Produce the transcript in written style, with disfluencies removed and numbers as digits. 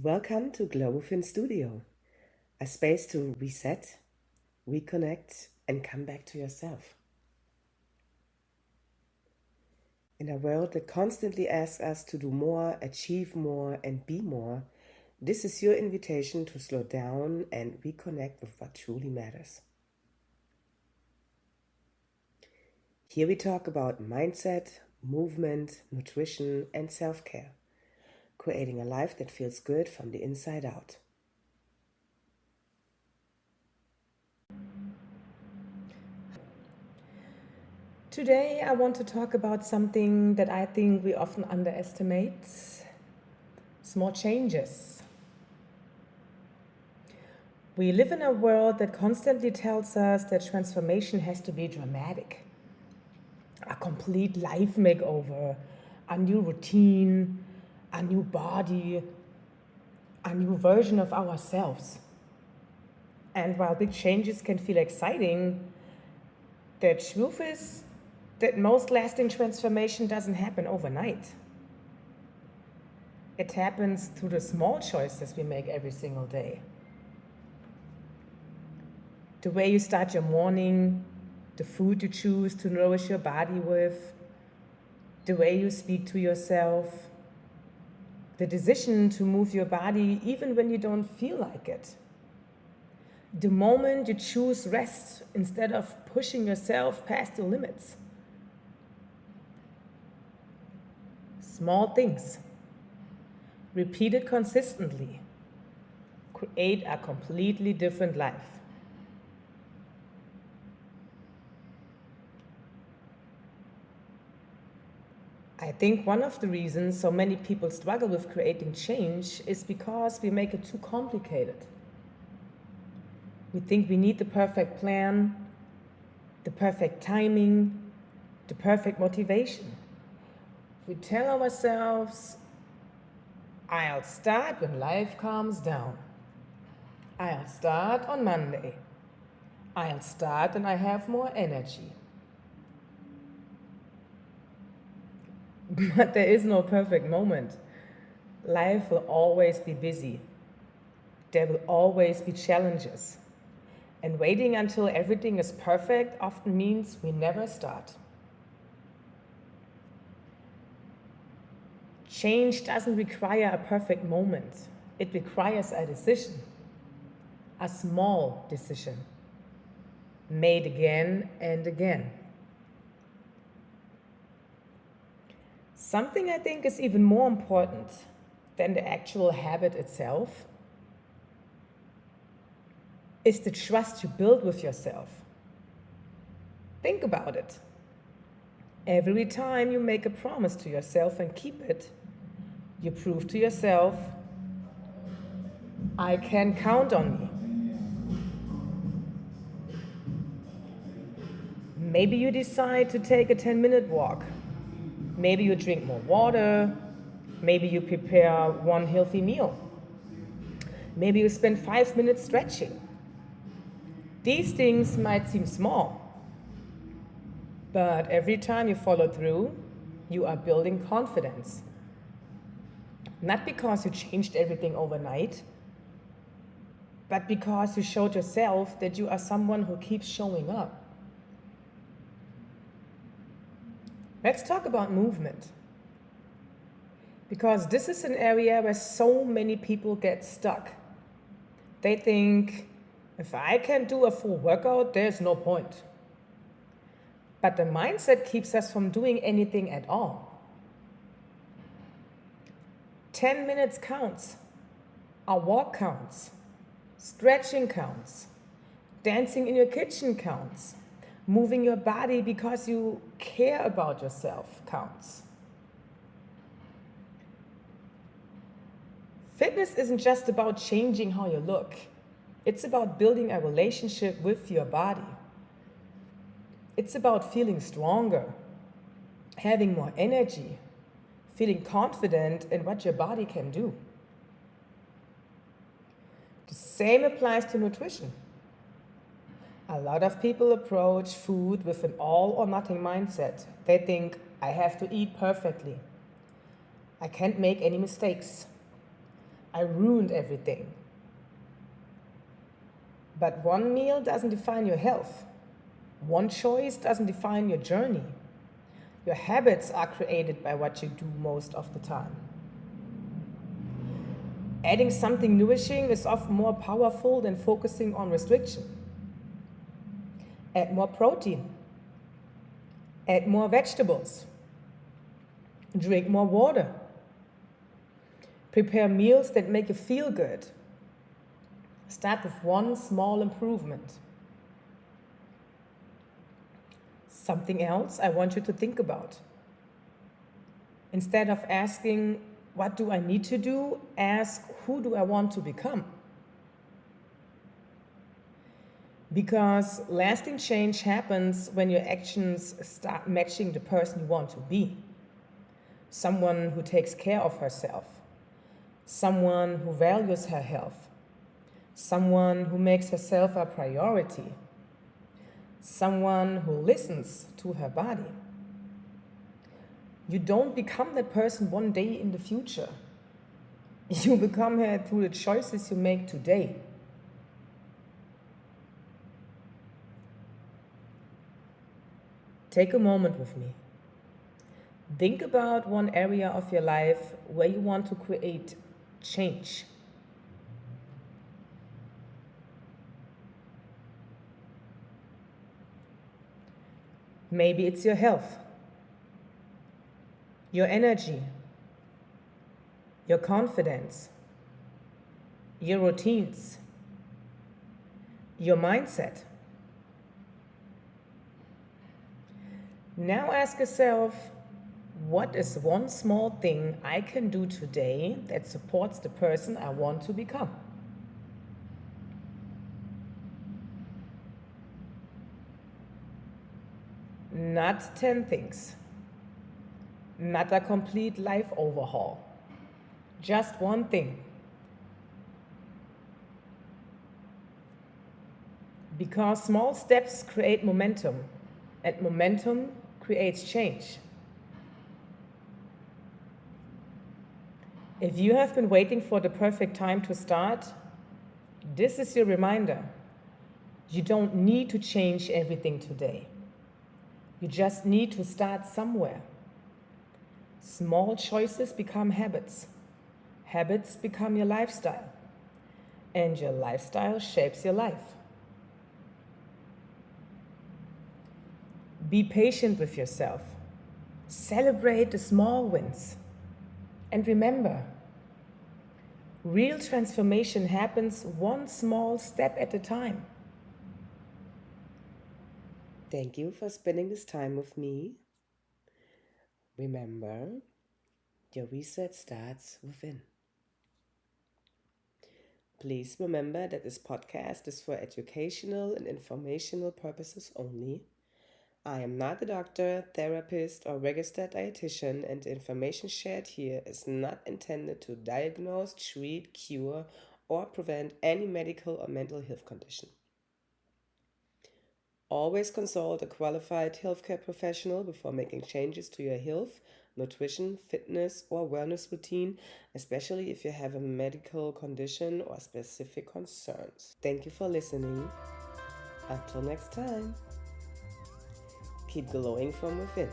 Welcome to Globofin Studio, a space to reset, reconnect, and come back to yourself. In a world that constantly asks us to do more, achieve more, and be more, this is your invitation to slow down and reconnect with what truly matters. Here we talk about mindset, movement, nutrition, and self-care, creating a life that feels good from the inside out. Today I want to talk about something that I think we often underestimate: small changes. We live in a world that constantly tells us that transformation has to be dramatic. A complete life makeover, a new routine, a new body, a new version of ourselves. And while big changes can feel exciting, the truth is that most lasting transformation doesn't happen overnight. It happens through the small choices we make every single day. The way you start your morning, the food you choose to nourish your body with, the way you speak to yourself, the decision to move your body even when you don't feel like it. The moment you choose rest instead of pushing yourself past your limits. Small things, repeated consistently, create a completely different life. I think one of the reasons so many people struggle with creating change is because we make it too complicated. We think we need the perfect plan, the perfect timing, the perfect motivation. We tell ourselves, I'll start when life calms down. I'll start on Monday. I'll start when I have more energy. But there is no perfect moment. Life will always be busy. There will always be challenges. And waiting until everything is perfect often means we never start. Change doesn't require a perfect moment. It requires a decision, a small decision, made again and again. Something I think is even more important than the actual habit itself is the trust you build with yourself. Think about it. Every time you make a promise to yourself and keep it, you prove to yourself, I can count on me. Maybe you decide to take a 10-minute walk. Maybe you drink more water. Maybe you prepare one healthy meal. Maybe you spend 5 minutes stretching. These things might seem small, but every time you follow through, you are building confidence. Not because you changed everything overnight, but because you showed yourself that you are someone who keeps showing up. Let's talk about movement, because this is an area where so many people get stuck. They think, if I can't do a full workout, there's no point. But the mindset keeps us from doing anything at all. 10 minutes counts. A walk counts. Stretching counts. Dancing in your kitchen counts. Moving your body because you care about yourself counts. Fitness isn't just about changing how you look. It's about building a relationship with your body. It's about feeling stronger, having more energy, feeling confident in what your body can do. The same applies to nutrition. A lot of people approach food with an all or nothing mindset. They think, I have to eat perfectly. I can't make any mistakes. I ruined everything. But one meal doesn't define your health. One choice doesn't define your journey. Your habits are created by what you do most of the time. Adding something nourishing is often more powerful than focusing on restriction. Add more protein. Add more vegetables. Drink more water. Prepare meals that make you feel good. Start with one small improvement. Something else I want you to think about. Instead of asking, what do I need to do? Ask, who do I want to become? Because lasting change happens when your actions start matching the person you want to be. Someone who takes care of herself. Someone who values her health. Someone who makes herself a priority. Someone who listens to her body. You don't become that person one day in the future. You become her through the choices you make today. Take a moment with me. Think about one area of your life where you want to create change. Maybe it's your health, your energy, your confidence, your routines, your mindset. Now ask yourself, what is one small thing I can do today that supports the person I want to become? Not 10 things. Not a complete life overhaul. Just one thing. Because small steps create momentum, and momentum creates change. If you have been waiting for the perfect time to start, this is your reminder. You don't need to change everything today. You just need to start somewhere. Small choices become habits. Habits become your lifestyle. And your lifestyle shapes your life. Be patient with yourself. Celebrate the small wins. And remember, real transformation happens one small step at a time. Thank you for spending this time with me. Remember, your reset starts within. Please remember that this podcast is for educational and informational purposes only. I am not a doctor, therapist, or registered dietitian, and the information shared here is not intended to diagnose, treat, cure, or prevent any medical or mental health condition. Always consult a qualified healthcare professional before making changes to your health, nutrition, fitness, or wellness routine, especially if you have a medical condition or specific concerns. Thank you for listening. Until next time, keep glowing from within.